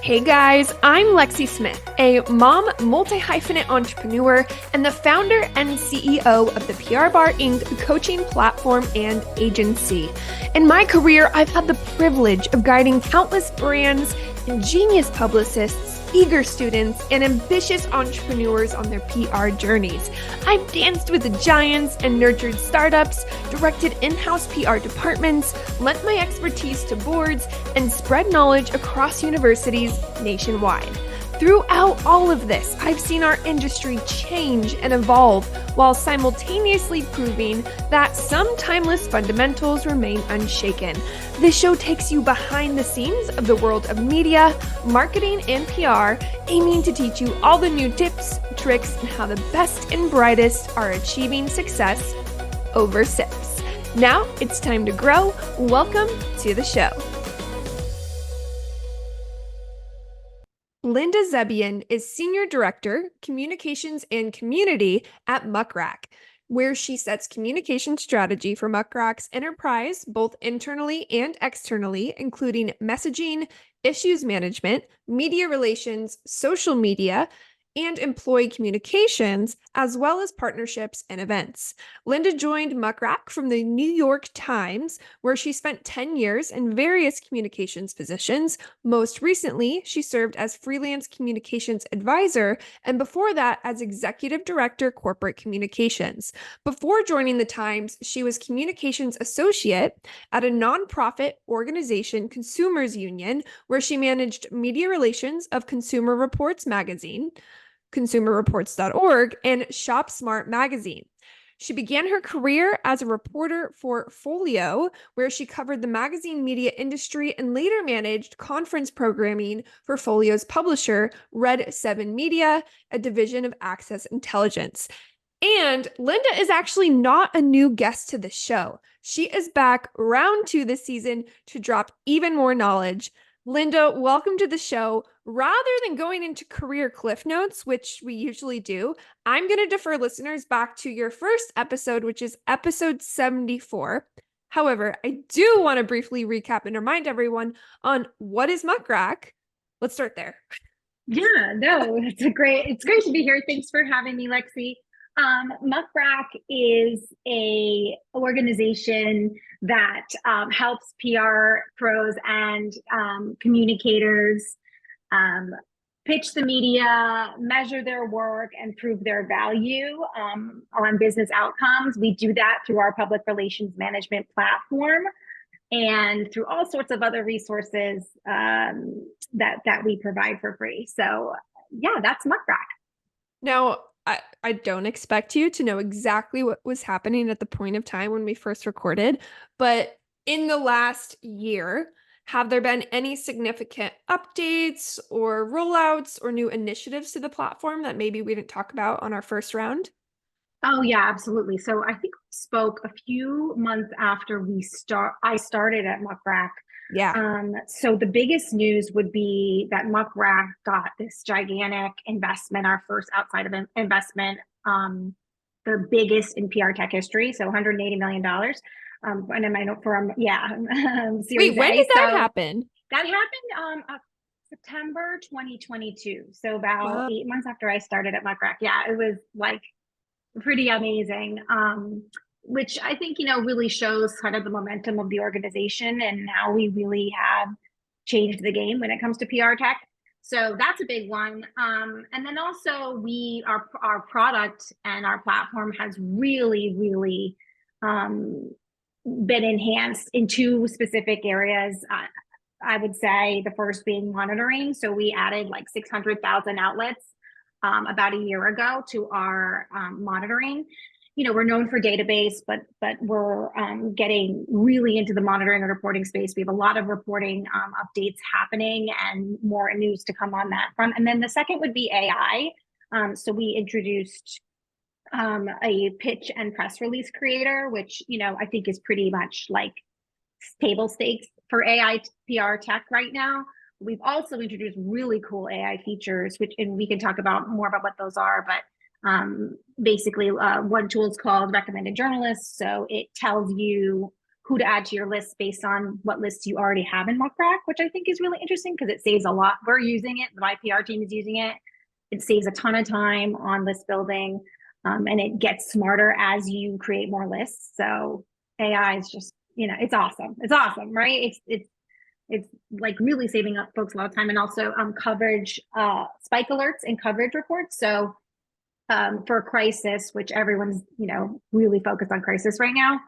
Hey guys, I'm Lexie Smith, a mom, multi-hyphenate entrepreneur, and the founder and CEO of the PR Bar Inc. coaching platform and agency. In my career, I've had the privilege of guiding countless brands, ingenious publicists, eager students, and ambitious entrepreneurs on their PR journeys. I've danced with the giants and nurtured startups, directed in-house PR departments, lent my expertise to boards, and spread knowledge across universities nationwide. Throughout all of this, I've seen our industry change and evolve while simultaneously proving that some timeless fundamentals remain unshaken. This show takes you behind the scenes of the world of media, marketing, and PR, aiming to teach you all the new tips, tricks, and how the best and brightest are achieving success over SIPs. Now it's time to grow. Welcome to the show. Linda Zebian is Senior Director, Communications and Community at Muck, where she sets communication strategy for Muck's enterprise, both internally and externally, including messaging, issues management, media relations, social media, and employee communications, as well as partnerships and events. Linda joined Muck from the New York Times, where she spent 10 years in various communications positions. Most recently, she served as freelance communications advisor, and before that, as executive director, corporate communications. Before joining the Times, she was communications associate at a nonprofit organization, Consumers Union, where she managed media relations of Consumer Reports magazine, consumerreports.org, and ShopSmart magazine. She began her career as a reporter for Folio, where she covered the magazine media industry and later managed conference programming for Folio's publisher, Red 7 Media, a division of Access Intelligence. And Linda is actually not a new guest to the show. She is back round 2 this season to drop even more knowledge. Linda, welcome to the show. Rather than going into career cliff notes, which we usually do, I'm going to defer listeners back to your first episode, which is episode 74. However, I do want to briefly recap and remind everyone on what is Muck. Let's start there. Yeah, no, it's great to be here. Thanks for having me, Lexie. Muck is a organization that helps PR pros and communicators pitch the media, measure their work, and prove their value on business outcomes. We do that through our public relations management platform and through all sorts of other resources that we provide for free. So yeah, that's Muck. Now, I don't expect you to know exactly what was happening at the point of time when we first recorded, but in the last year, have there been any significant updates or rollouts or new initiatives to the platform that maybe we didn't talk about on our first round? Oh yeah, absolutely. So I think we spoke a few months after I started at Muck. Yeah. So the biggest news would be that Muck got this gigantic investment, our first outside of investment, the biggest in PR tech history. So $180 million. And I know from, Series Wait, when A. did that happen? That happened September 2022. So about 8 months after I started at Muck. Yeah, it was like pretty amazing. Which I think, really shows kind of the momentum of the organization and how we really have changed the game when it comes to PR tech. So that's a big one. And then also our product and our platform has really, really been enhanced in 2 specific areas. I would say the first being monitoring. So we added like 600,000 outlets about a year ago to our monitoring. We're known for database, but we're getting really into the monitoring and reporting space. We have a lot of reporting updates happening and more news to come on that front. And then the second would be AI. So we introduced a pitch and press release creator, which, I think is pretty much like table stakes for AI PR tech right now. We've also introduced really cool AI features, and we can talk about more about what those are, but basically one tool is called recommended journalists. So it tells you who to add to your list based on what lists you already have in Muck, which I think is really interesting because it saves a lot. We're using it. My PR team is using it. It saves a ton of time on list building, and it gets smarter as you create more lists. So AI is just, it's awesome. It's awesome, right? It's like really saving up folks a lot of time, and also coverage, spike alerts and coverage reports. So for crisis, which everyone's, really focused on crisis right now,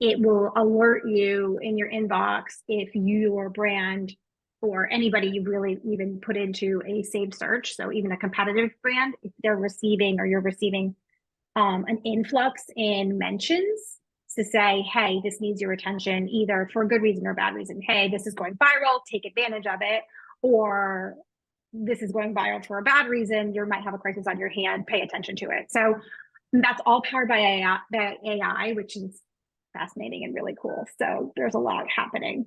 it will alert you in your inbox if your brand or anybody you really even put into a saved search, so even a competitive brand, if they're receiving or you're receiving an influx in mentions to say, hey, this needs your attention, either for a good reason or bad reason. Hey, this is going viral, take advantage of it. Or this is going viral for a bad reason, you might have a crisis on your hand, pay attention to it. So that's all powered by AI, which is fascinating and really cool. So there's a lot happening.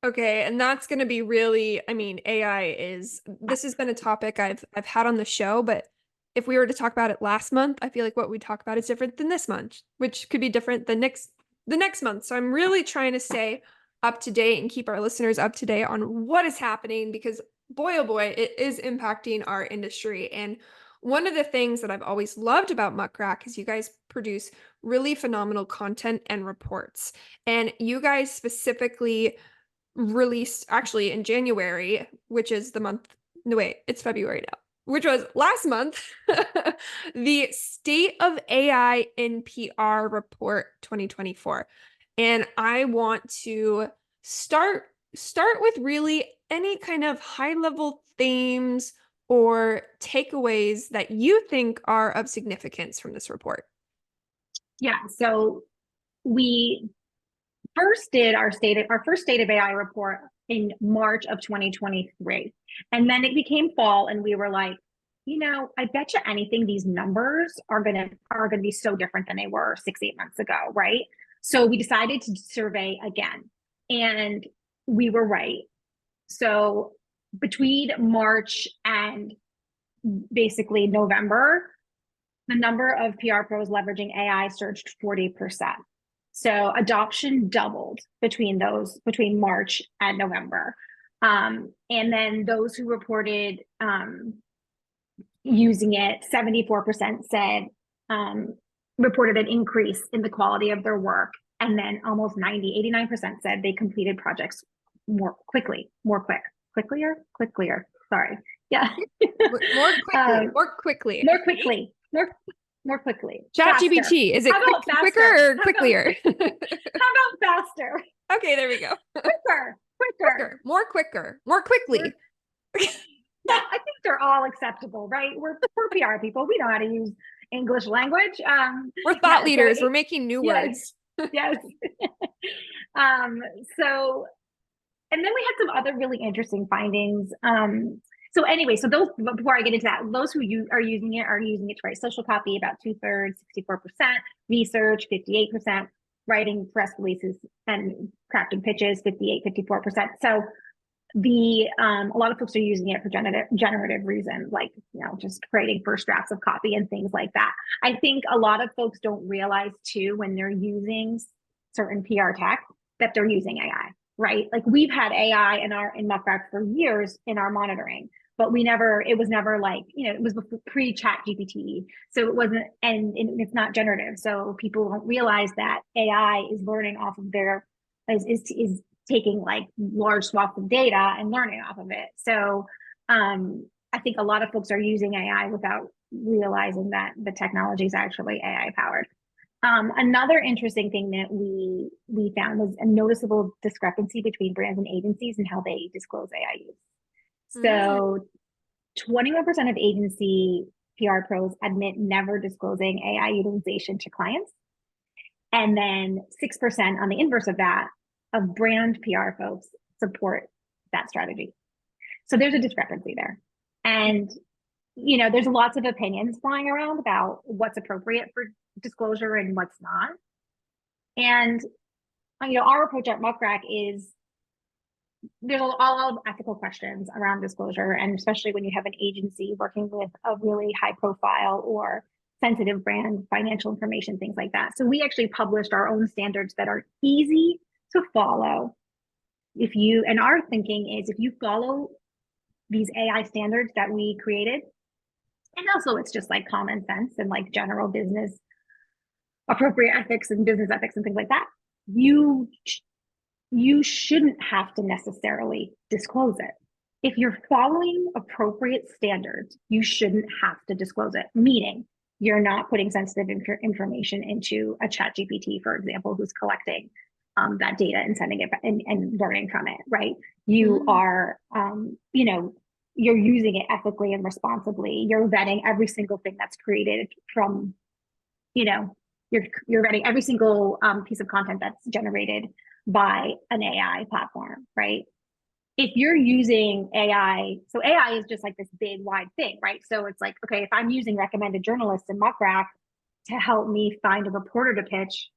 Okay, and that's going to be really, I mean, this has been a topic I've had on the show, but if we were to talk about it last month, I feel like what we talk about is different than this month, which could be different the next month. So I'm really trying to stay up to date and keep our listeners up to date on what is happening, because boy, oh boy, it is impacting our industry. And one of the things that I've always loved about Muck is you guys produce really phenomenal content and reports. And you guys specifically released actually in January, which is the month, no wait, it's February now, which was last month, the State of AI in PR Report 2024. And I want to start with really any kind of high level themes or takeaways that you think are of significance from this report. Yeah, so we first did our first State of AI report in March of 2023. And then it became fall and we were like, I bet you anything these numbers are gonna be so different than they were 6-8 months ago, right? So we decided to survey again, and we were right. So between March and basically November, the number of PR pros leveraging AI surged 40%. So adoption doubled between March and November. And then those who reported using it, 74% said reported an increase in the quality of their work. And then almost 89% said they completed projects more quickly. Sorry. Yeah. More quickly. ChatGPT, is it quicker or quicker? How about faster? Okay, there we go. More quickly. Yeah, I think they're all acceptable, right? We're PR people. We know how to use English language. We're thought leaders. We're making new words. Yes. So, and then we had some other really interesting findings. So anyway, those, before I get into that, those who are using it to write social copy, about 2/3, 64%, research, 58%, writing press releases and crafting pitches, 54%. So a lot of folks are using it for generative reasons, like, just creating first drafts of copy and things like that. I think a lot of folks don't realize too, when they're using certain PR tech, that they're using AI, right? Like we've had AI in Muck for years in our monitoring, but it was never like, it was pre-chat GPT. So it wasn't, and it's not generative. So people don't realize that AI is learning off of is taking like large swaths of data and learning off of it. So I think a lot of folks are using AI without realizing that the technology is actually AI powered. Another interesting thing that we found was a noticeable discrepancy between brands and agencies and how they disclose AI use. So 21% of agency PR pros admit never disclosing AI utilization to clients. And then 6% on the inverse of that, of brand PR folks support that strategy. So there's a discrepancy there. And, there's lots of opinions flying around about what's appropriate for disclosure and what's not. And, our approach at Muck is there's all ethical questions around disclosure. And especially when you have an agency working with a really high profile or sensitive brand, financial information, things like that. So we actually published our own standards that are easy to follow. And our thinking is if you follow these AI standards that we created, and also it's just like common sense and like general business appropriate ethics and business ethics and things like that, you shouldn't have to necessarily disclose it. If you're following appropriate standards, you shouldn't have to disclose it, meaning you're not putting sensitive information into a chat GPT, for example, who's collecting that data and sending it and learning from it, right? You are, you're using it ethically and responsibly. You're vetting every single thing that's created from, you're vetting every single piece of content that's generated by an AI platform, right? If you're using AI, so AI is just like this big wide thing, right? So it's like, okay, if I'm using recommended journalists in Muck to help me find a reporter to pitch,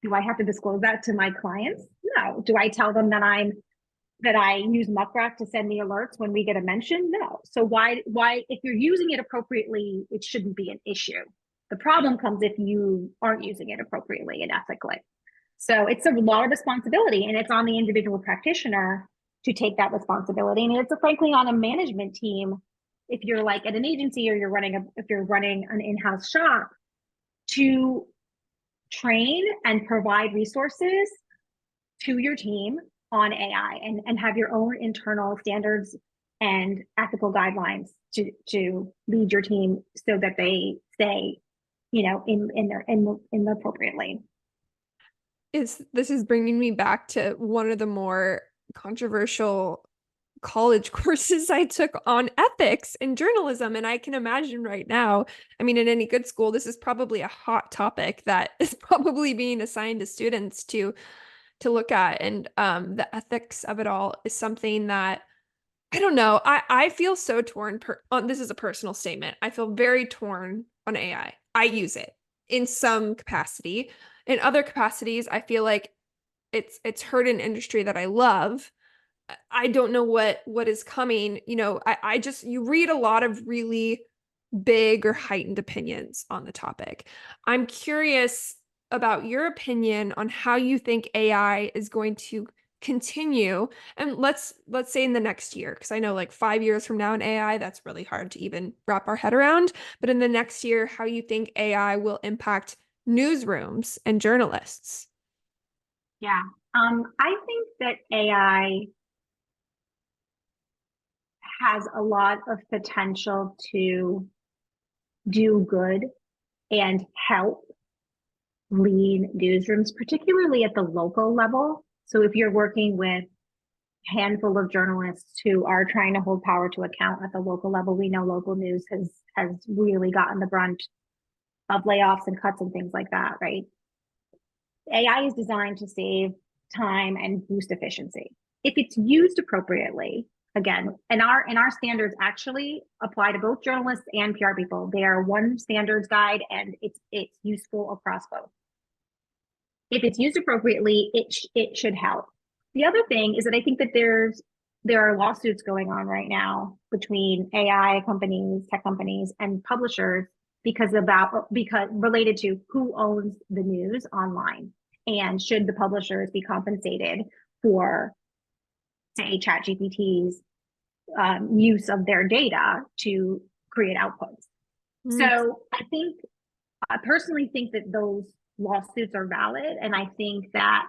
do I have to disclose that to my clients? No. Do I tell them that I use Muck to send me alerts when we get a mention? No. So why, if you're using it appropriately, it shouldn't be an issue. The problem comes if you aren't using it appropriately and ethically. So it's a lot of responsibility, and it's on the individual practitioner to take that responsibility. And it's frankly on a management team, if you're like at an agency or if you're running an in-house shop, to train and provide resources to your team on AI and have your own internal standards and ethical guidelines to lead your team so that they stay, in the appropriate lane. This is bringing me back to one of the more controversial college courses I took on ethics and journalism. And I can imagine right now, I mean, in any good school, this is probably a hot topic that is probably being assigned to students to look at. And the ethics of it all is something that, I don't know, I feel so torn. This is a personal statement. I feel very torn on AI. I use it in some capacity. In other capacities, I feel like it's hurt an industry that I love. I don't know what is coming. You read a lot of really big or heightened opinions on the topic. I'm curious about your opinion on how you think AI is going to continue. And let's say in the next year, because I know like 5 years from now in AI, that's really hard to even wrap our head around. But in the next year, how you think AI will impact newsrooms and journalists. Yeah. I think that AI has a lot of potential to do good and help lead newsrooms, particularly at the local level. So if you're working with a handful of journalists who are trying to hold power to account at the local level, we know local news has really gotten the brunt of layoffs and cuts and things like that, right? AI is designed to save time and boost efficiency. If it's used appropriately, again, and our standards actually apply to both journalists and PR people. They are one standards guide, and it's useful across both. If it's used appropriately, it should help. The other thing is that I think that there are lawsuits going on right now between AI companies, tech companies, and publishers because related to who owns the news online, and should the publishers be compensated for, say, ChatGPT's use of their data to create outputs. So I personally think that those lawsuits are valid, and I think that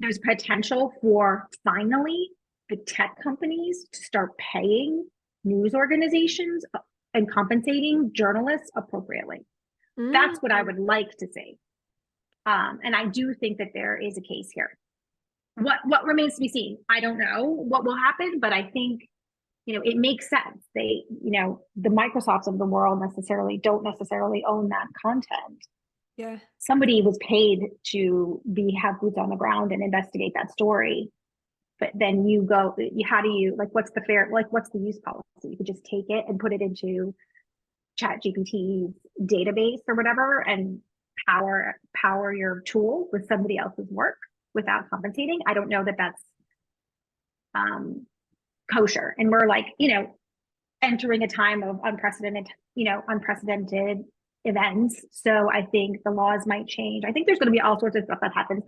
there's potential for finally the tech companies to start paying news organizations and compensating journalists appropriately. That's what I would like to see. And I do think that there is a case here. What remains to be seen? I don't know what will happen, but I think, it makes sense. They, the Microsofts of the world don't necessarily own that content. Yeah. Somebody was paid to have boots on the ground and investigate that story. But then how do you, what's the use policy? You could just take it and put it into ChatGPT's database or whatever and power your tool with somebody else's work without compensating. I don't know that that's kosher. And we're entering a time of unprecedented events. So I think the laws might change. I think there's going to be all sorts of stuff that happens.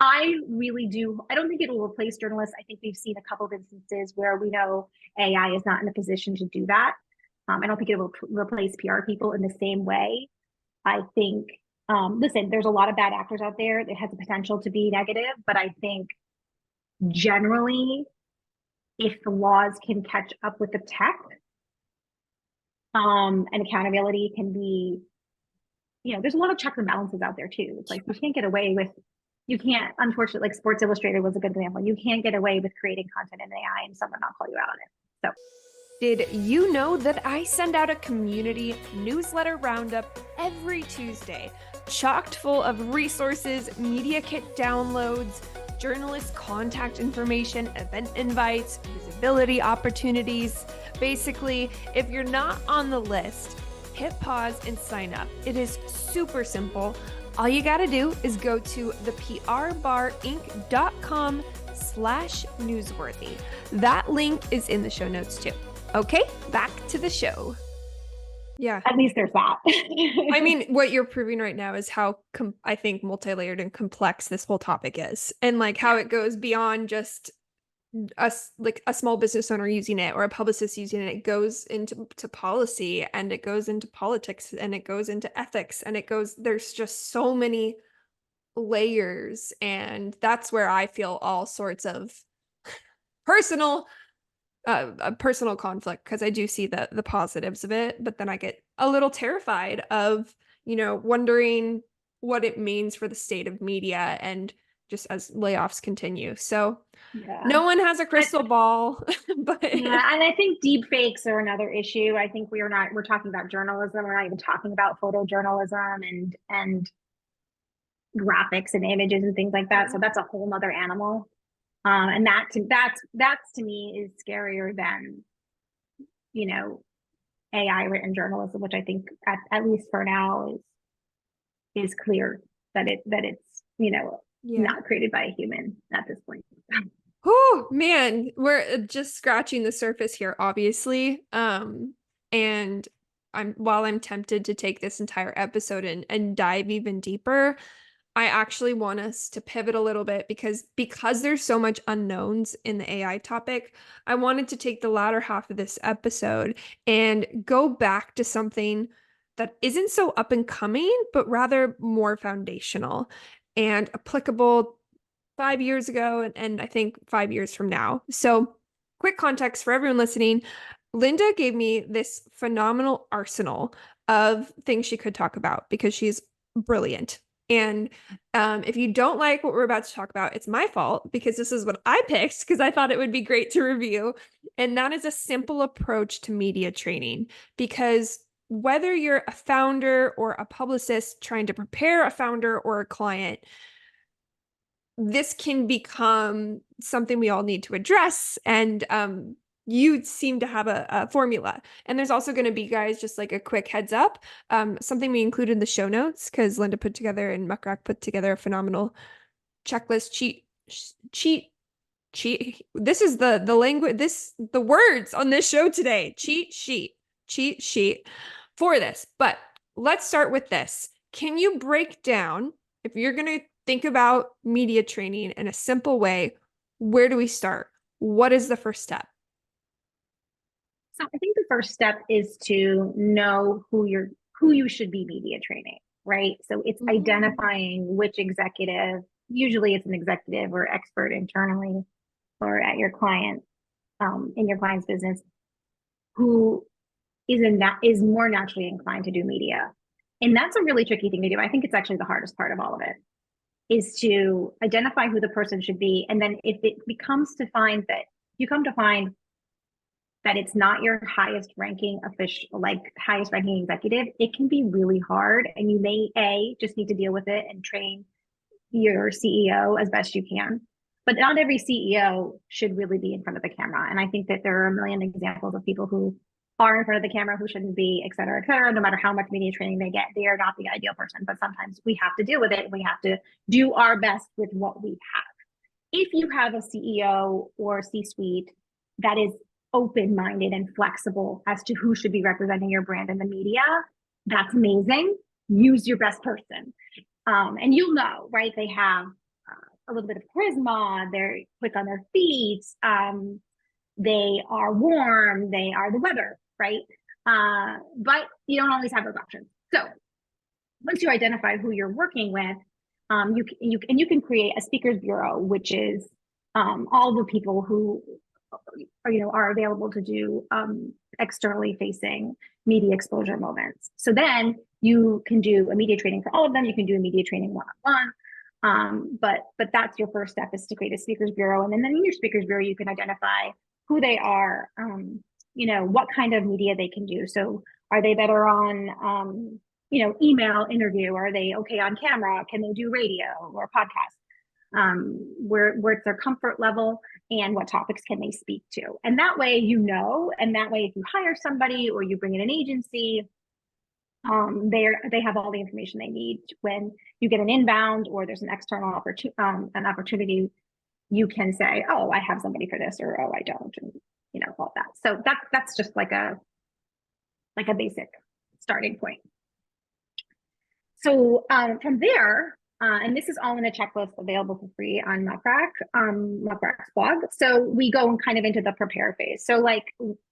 I don't think it will replace journalists. I think we've seen a couple of instances where we know AI is not in a position to do that. I don't think it will replace PR people in the same way. I think, listen, there's a lot of bad actors out there. It has the potential to be negative, but I think generally, if the laws can catch up with the tech, and accountability can be, there's a lot of checks and balances out there too. It's like you can't, unfortunately, like Sports Illustrated was a good example. You can't get away with creating content in AI and someone not call you out on it. So, did you know that I send out a community newsletter roundup every Tuesday, chocked full of resources, media kit downloads, journalist contact information, event invites, visibility opportunities? Basically, if you're not on the list, hit pause and sign up. It is super simple. All you gotta do is go to theprbarinc.com/newsworthy. That link is in the show notes too. Okay, back to the show. Yeah. At least there's that. I mean, what you're proving right now is how I think multi-layered and complex this whole topic is, and like how it goes beyond just us, like a small business owner using it or a publicist using it. It goes into policy, and it goes into politics, and it goes into ethics, and there's just so many layers, and that's where I feel all sorts of personal a personal conflict, because I do see the positives of it, but then I get a little terrified of, wondering what it means for the state of media, and just as layoffs continue. So no one has a crystal ball, but yeah, and I think deep fakes are another issue. I think we're talking about journalism. We're not even talking about photojournalism and graphics and images and things like that. So that's a whole nother animal. And that's to me is scarier than, AI written journalism, which I think at least for now is clear that it's, not created by a human at this point. Oh man, we're just scratching the surface here, obviously. And while I'm tempted to take this entire episode and dive even deeper, I actually want us to pivot a little bit, because there's so much unknowns in the AI topic. I wanted to take the latter half of this episode and go back to something that isn't so up and coming, but rather more foundational and applicable 5 years ago, and I think 5 years from now. So, quick context for everyone listening. Linda gave me this phenomenal arsenal of things she could talk about, because she's brilliant. And if you don't like what we're about to talk about, it's my fault, because this is what I picked, because I thought it would be great to review. And that is a simple approach to media training, because whether you're a founder or a publicist trying to prepare a founder or a client, this can become something we all need to address. And you seem to have a formula. And there's also going to be, guys, just like a quick heads up, something we included in the show notes, because Linda put together and Muck put together a phenomenal checklist cheat. This is the language, the words on this show today. Cheat sheet for this. But let's start with this. Can you break down, if you're going to think about media training in a simple way, where do we start? What is the first step? So I think the first step is to know who you should be media training, right? So it's identifying which executive, usually it's an executive or expert internally or at your client, in your client's business, who is more naturally inclined to do media. And that's a really tricky thing to do. I think it's actually the hardest part of all of it, is to identify who the person should be. And then if it becomes to find that you come to find that it's not your highest ranking official, like highest ranking executive, it can be really hard. And you may just need to deal with it and train your CEO as best you can. But not every CEO should really be in front of the camera. And I think that there are a million examples of people who are in front of the camera who shouldn't be, et cetera, no matter how much media training they get, they are not the ideal person. But sometimes we have to deal with it. We have to do our best with what we have. If you have a CEO or C-suite that is open-minded and flexible as to who should be representing your brand in the media, that's amazing. Use your best person. And you'll know, right? They have a little bit of charisma, they're quick on their feet, they are warm, they are the weather, right? But you don't always have those options. So once you identify who you're working with, you can create a speakers bureau, which is all the people who are available to do externally facing media exposure moments. So then you can do a media training for all of them. You can do a media training one-on-one. But that's your first step, is to create a speakers bureau. And then in your speakers bureau, you can identify who they are, what kind of media they can do. So are they better on, email interview? Are they okay on camera? Can they do radio or podcast? Where's their comfort level and what topics can they speak to? And that way, and that way, if you hire somebody or you bring in an agency, they have all the information they need. When you get an inbound or there's an external opportunity, you can say, oh, I have somebody for this, or oh, I don't, and all that. So that's just like a basic starting point. So from there, and this is all in a checklist available for free on Muck's blog. So we go kind of into the prepare phase. So like,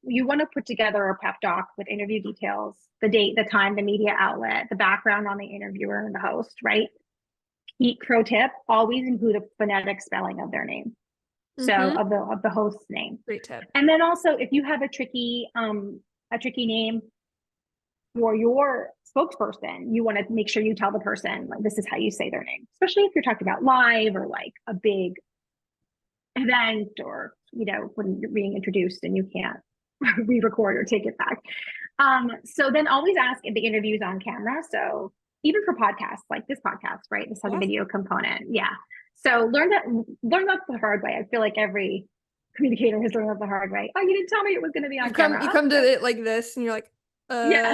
you want to put together a prep doc with interview details, the date, the time, the media outlet, the background on the interviewer and the host, right? Pro tip, always include a phonetic spelling of their name. So of the host's name. Great tip. And then also, if you have a tricky name for your spokesperson, you want to make sure you tell the person, like, this is how you say their name, especially if you're talking about live or like a big event, or when you're being introduced and you can't re-record or take it back. So then always ask if the interview is on camera. So even for podcasts like this podcast, right? This has a video component. Yeah. So learn that the hard way. I feel like every communicator has learned that the hard way. Oh, you didn't tell me it was going to be on camera. You come to it like this and you're like, yeah.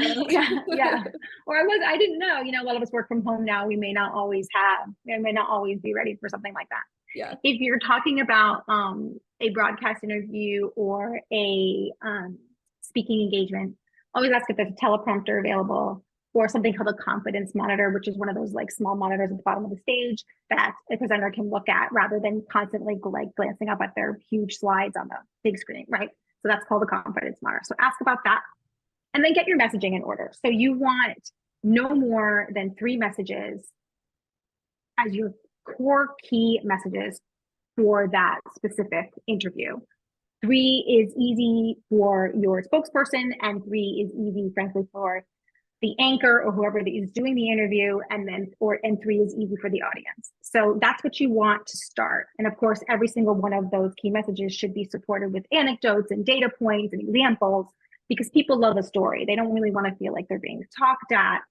Or I didn't know, a lot of us work from home now. We may not always be ready for something like that. Yeah. If you're talking about a broadcast interview or a speaking engagement, always ask if there's a teleprompter available, or something called a confidence monitor, which is one of those like small monitors at the bottom of the stage that a presenter can look at rather than constantly like glancing up at their huge slides on the big screen, right? So that's called a confidence monitor. So ask about that. And then get your messaging in order. So you want no more than 3 messages as your core key messages for that specific interview. 3 is easy for your spokesperson, and 3 is easy, frankly, for the anchor or whoever is doing the interview, and 3 is easy for the audience. So that's what you want to start. And of course, every single one of those key messages should be supported with anecdotes and data points and examples, because people love a story. They don't really want to feel like they're being talked at.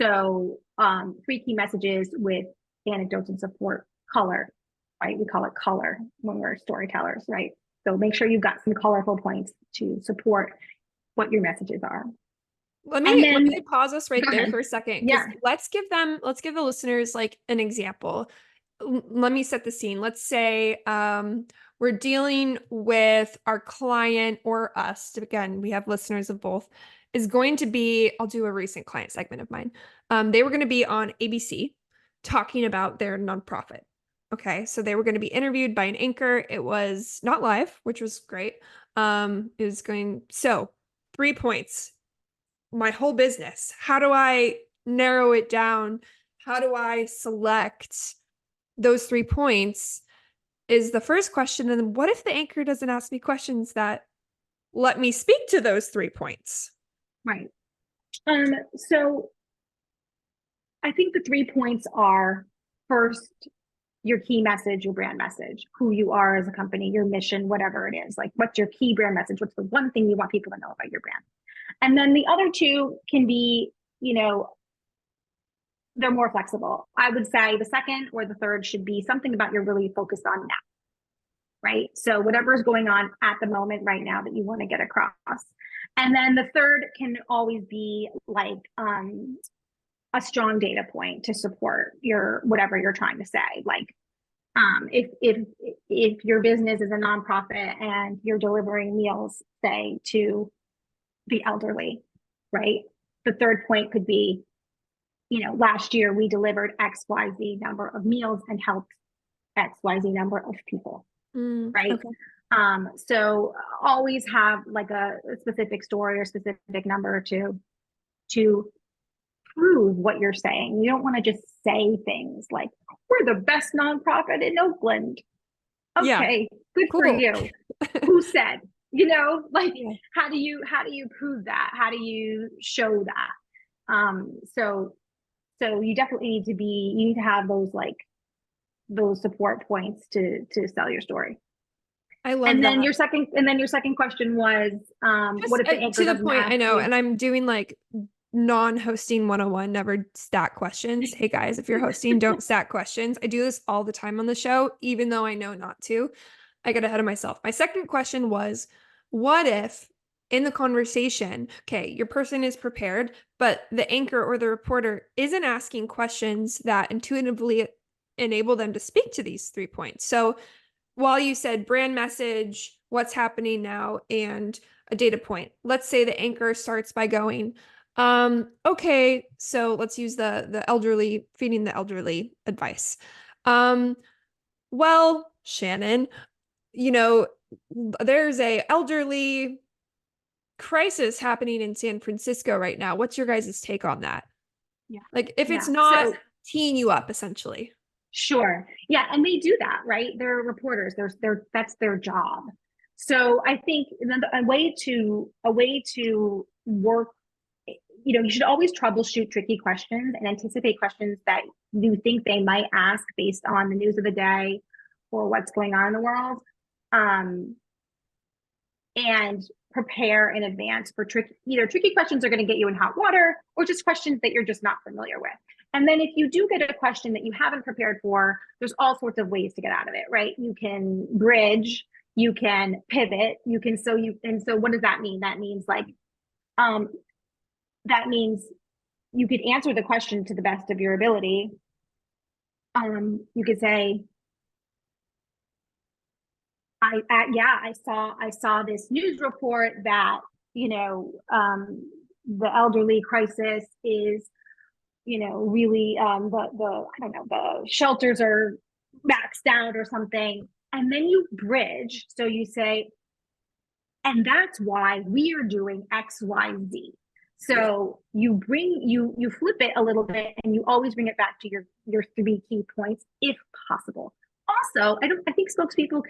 So 3 key messages with anecdotes and support. Color, right? We call it color when we're storytellers, right? So make sure you've got some colorful points to support what your messages are. Let me pause us right there for a second. Yeah. Let's give the listeners like an example. Let me set the scene. Let's say we're dealing with our client, or us. Again, we have listeners of both. Is going to be, I'll do a recent client segment of mine. They were going to be on ABC talking about their nonprofit. Okay. So they were going to be interviewed by an anchor. It was not live, which was great. So 3 points. My whole business. How do I narrow it down? How do I select those 3 points is the first question. And then what if the anchor doesn't ask me questions that let me speak to those 3 points? Right. So I think the 3 points are, first, your key message, your brand message, who you are as a company, your mission, whatever it is. Like, what's your key brand message? What's the one thing you want people to know about your brand? And then the other 2 can be, they're more flexible. I would say the second or the third should be something about you're really focused on now, right? So whatever is going on at the moment right now that you want to get across. And then the third can always be like a strong data point to support whatever you're trying to say. Like, If your business is a nonprofit and you're delivering meals, say, to the elderly, right? The third point could be, last year we delivered XYZ number of meals and helped XYZ number of people, right? Okay. So always have like a specific story or specific number to prove what you're saying. You don't want to just say things like, we're the best nonprofit in Oakland. Yeah. Okay, good for Cool. you. Who said? Like, Yeah. how do you prove that? How do you show that? So you definitely need to have those support points to sell your story. I love And then that. your second question was, Just what if the anchor to the doesn't point, ask I know, you? and I'm doing like non-hosting 101, never stack questions. Hey guys, if you're hosting, don't stack questions. I do this all the time on the show, even though I know not to. I get ahead of myself. My second question was, what if in the conversation, okay, your person is prepared, but the anchor or the reporter isn't asking questions that intuitively enable them to speak to these 3 points. So while you said brand message, what's happening now, and a data point, let's say the anchor starts by going, okay, so let's use the elderly, feeding the elderly advice. Well, Shannon, you know, there's a elderly crisis happening in San Francisco right now. What's your guys' take on that? Yeah. Like if it's Yeah. not So teeing you up, essentially. sure. Yeah, and they do that, right? They're reporters. That's their job. So I think a way to work, you should always troubleshoot tricky questions and anticipate questions that you think they might ask based on the news of the day or what's going on in the world. And prepare in advance for tricky questions are going to get you in hot water, or just questions that you're just not familiar with. And then if you do get a question that you haven't prepared for, there's all sorts of ways to get out of it, right? You can bridge, you can pivot, so what does that mean? That means you could answer the question to the best of your ability. You could say, I saw this news report that the elderly crisis is really the I don't know, the shelters are maxed out or something, and then you bridge, so you say, and that's why we are doing XYZ. So you flip it a little bit, and you always bring it back to your three key points if possible. Also, I think spokespeople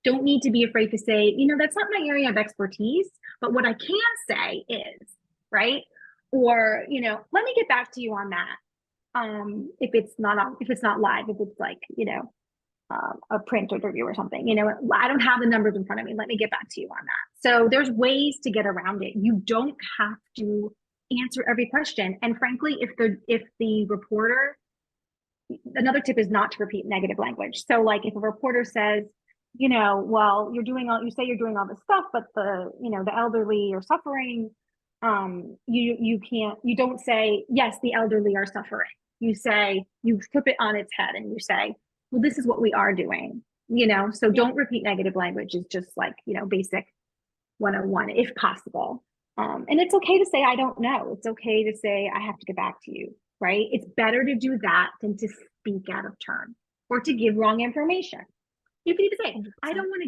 don't need to be afraid to say, that's not my area of expertise, but what I can say is, right? Or, let me get back to you on that. If it's not live, if it's like, a print interview or something, I don't have the numbers in front of me. Let me get back to you on that. So there's ways to get around it. You don't have to answer every question. And frankly, if the reporter, another tip is not to repeat negative language. So like if a reporter says, well, you say you're doing all this stuff, but the elderly are suffering. You don't say, yes, the elderly are suffering. You flip it on its head and you say, well, this is what we are doing, so don't repeat negative language. Is just like, basic 101 if possible. And it's okay to say, I don't know. It's okay to say, I have to get back to you, right? It's better to do that than to speak out of turn or to give wrong information. You can even say, I want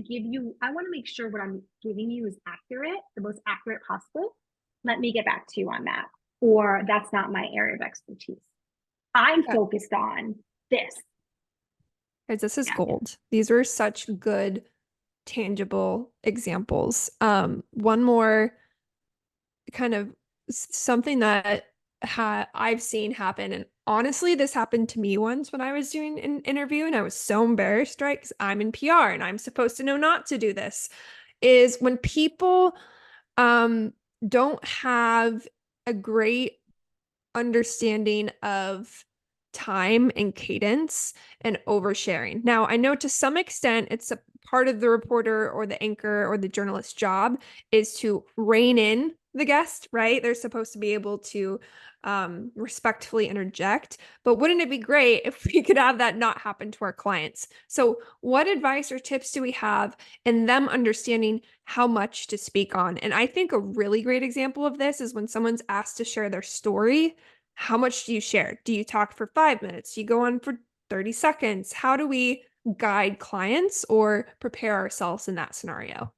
to make sure what I'm giving you is accurate, the most accurate possible. Let me get back to you on that. Or that's not my area of expertise. I'm focused on this. Guys, this is gold. These were such good, tangible examples. One more kind of something that I've seen happen, and honestly, this happened to me once when I was doing an interview, and I was so embarrassed, right? Because I'm in PR and I'm supposed to know not to do this, is when people don't have a great understanding of time and cadence and oversharing. Now, I know to some extent it's a part of the reporter or the anchor or the journalist's job is to rein in the guest, right? They're supposed to be able to respectfully interject. But wouldn't it be great if we could have that not happen to our clients? So, what advice or tips do we have in them understanding how much to speak on? And I think a really great example of this is when someone's asked to share their story. How much do you share? Do you talk for 5 minutes? Do you go on for 30 seconds? How do we guide clients or prepare ourselves in that scenario?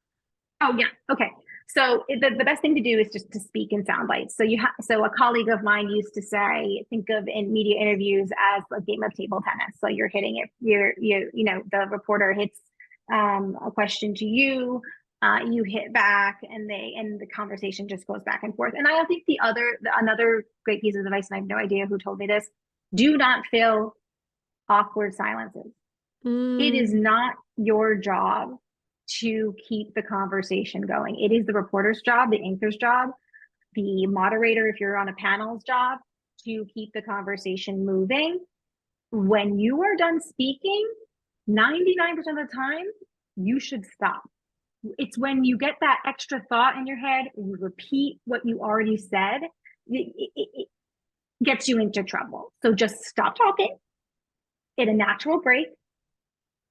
Oh yeah. Okay. So the best thing to do is just to speak in sound bites. So a colleague of mine used to say, think of in media interviews as a game of table tennis. So you're hitting it, you know, the reporter hits a question to you, you hit back, and the conversation just goes back and forth. And I think another great piece of advice, and I have no idea who told me this, do not fill awkward silences. It is not your job to keep the conversation going. It is the reporter's job, the anchor's job, the moderator, if you're on a panel's job, to keep the conversation moving. When you are done speaking, 99% of the time, you should stop. It's when you get that extra thought in your head, and you repeat what you already said, it gets you into trouble. So just stop talking, get a natural break.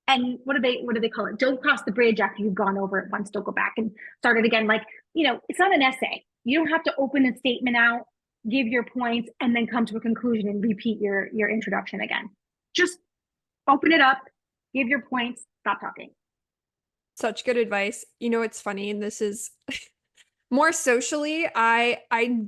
And what do they call it? Don't cross the bridge after you've gone over it once. Don't go back and start it again. Like, you know, it's not an essay. You don't have to open a statement out, give your points, and then come to a conclusion and repeat your introduction again. Just open it up, give your points, stop talking. Such good advice. You know, it's funny, and this is more socially, I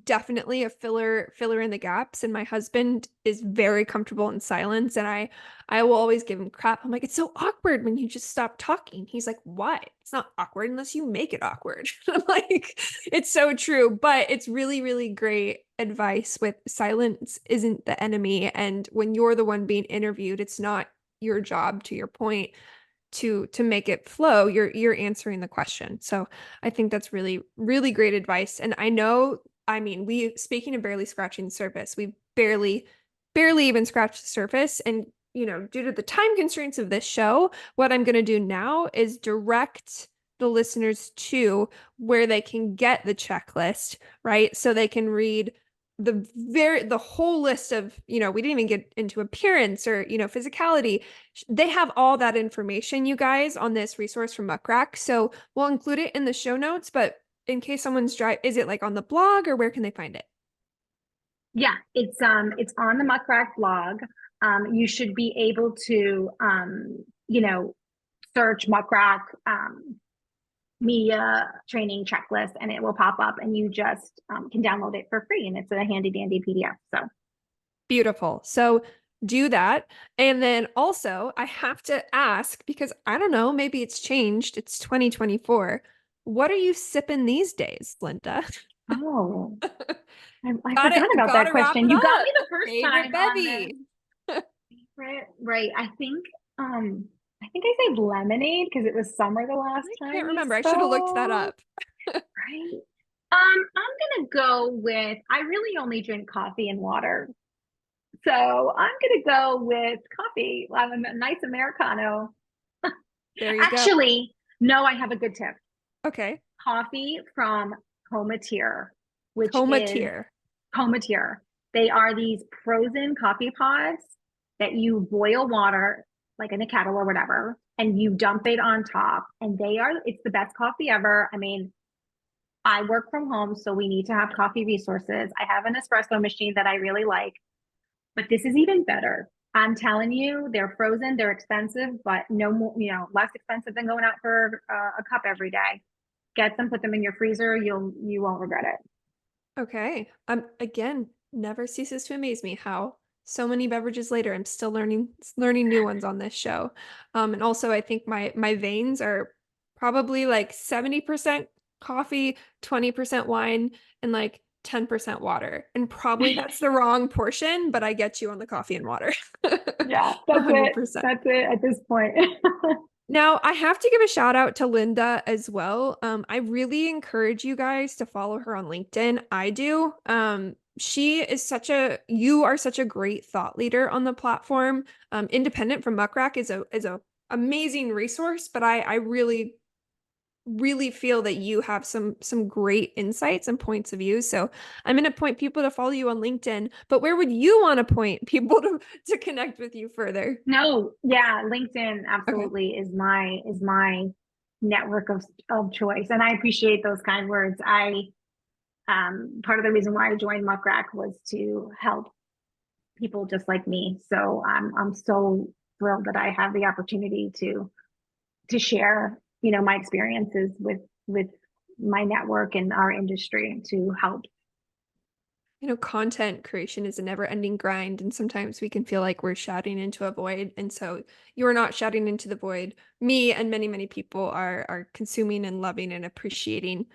definitely a filler in the gaps, and my husband is very comfortable in silence, and I will always give him crap. I'm like, it's so awkward when you just stop talking. He's like, why? It's not awkward unless you make it awkward. I'm like, it's so true, but it's really, really great advice with silence isn't the enemy. And when you're the one being interviewed, it's not your job, to your point, to make it flow. You're answering the question. So I think that's really, really great advice. And I know, I mean, we, speaking of barely scratching the surface, we barely even scratched the surface. And you know, due to the time constraints of this show, what I'm going to do now is direct the listeners to where they can get the checklist, right? So they can read the whole list of, you know, we didn't even get into appearance or, you know, physicality. They have all that information, you guys, on this resource from Muck. So we'll include it in the show notes, but in case someone's is it like on the blog, or where can they find it? Yeah, it's on the Muck blog. You should be able to you know, search Muck media training checklist, and it will pop up, and you just can download it for free, and it's a handy dandy PDF. So beautiful. So do that. And then also I have to ask, because I don't know, maybe it's changed. It's 2024. What are you sipping these days, Linda? oh, I forgot about gotta that wrap question. it You got up. me the first Favorite time on bevy. this. Favorite, right? I think I said lemonade because it was summer the last I time can't we remember. I should have looked that spoke. up. Right. I'm gonna go with, I really only drink coffee and water. So I'm gonna go with coffee. I'm a nice Americano. There you go. Actually, no, I have a good tip. Okay. Coffee from Comatier, which is Comatier. Comatier. They are these frozen coffee pods that you boil water, like in a kettle or whatever, and you dump it on top. And it's the best coffee ever. I mean, I work from home, so we need to have coffee resources. I have an espresso machine that I really like, but this is even better. I'm telling you, they're frozen, they're expensive, but no more, you know, less expensive than going out for a cup every day. Get them, put them in your freezer. You won't regret it. Okay. Again, never ceases to amaze me how so many beverages later I'm still learning new ones on this show. And also I think my veins are probably like 70% coffee, 20% wine, and like 10% water. And probably that's the wrong portion, but I get you on the coffee and water. Yeah, that's it. 100%. That's it at this point. Now, I have to give a shout out to Linda as well. I really encourage you guys to follow her on LinkedIn. I do. You are such a great thought leader on the platform. Independent from Muck is a amazing resource, but I really really feel that you have some great insights and points of view. So I'm going to point people to follow you on LinkedIn, but where would you want to point people to connect with you further? No, yeah, LinkedIn Okay. absolutely is my network of choice. And I appreciate those kind words. Part of the reason why I joined Muck was to help people just like me. So I'm so thrilled that I have the opportunity to share, my experiences with my network and our industry to help. Content creation is a never-ending grind, and sometimes we can feel like we're shouting into a void. And so you are not shouting into the void. Me and many, many people are consuming and loving and appreciating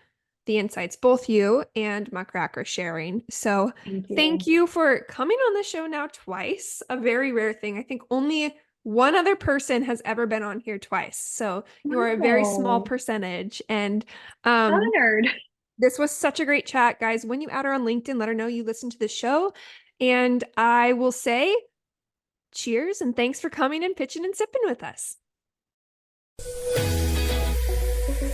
the insights both you and Muckrack are sharing. So thank you for coming on the show now twice, a very rare thing. I think only one other person has ever been on here twice. So you are a very small percentage. And Honored. this was such a great chat, guys. When you add her on LinkedIn, let her know you listened to the show. And I will say cheers and thanks for coming and pitching and sipping with us.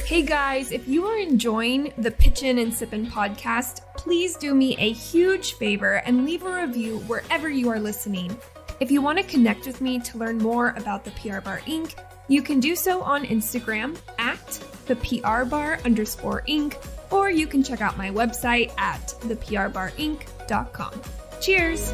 Hey guys, if you are enjoying the Pitchin and Sippin podcast, please do me a huge favor and leave a review wherever you are listening. If you want to connect with me to learn more about the PR Bar Inc., you can do so on Instagram at @thePRBar_Inc., or you can check out my website at theprbarinc.com. Cheers!